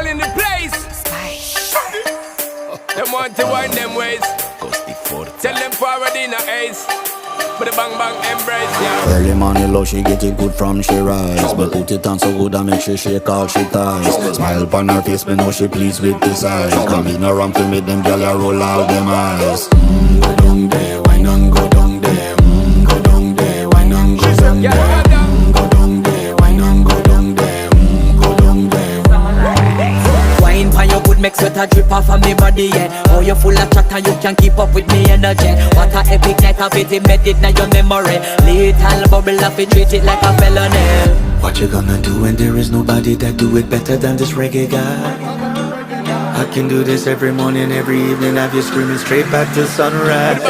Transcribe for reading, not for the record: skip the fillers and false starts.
in the place. Them want to wind them ways. Tell them forward in a ace. But the bang bang embrace, yeah. Early morning low, she get it good from she rise. But put it on so good and make she shake all she ties. Smile upon her face, me know she pleased with this eyes. Come in around to meet them, girl, you roll out them eyes. Go down there, why not go down there? Go down there, why not go down there? Go down there, why not go down there? Go down there. Wine pan your good, make sweat a drip off of me body, yeah. Oh, you full of chatter, you can keep up with me energy. What a epic night of it, embedded in your memory. Little bubble of it, treat it like a felony. What you gonna do when there is nobody that do it better than this reggae guy? I can do this every morning, every evening, have you screaming straight back to sunrise.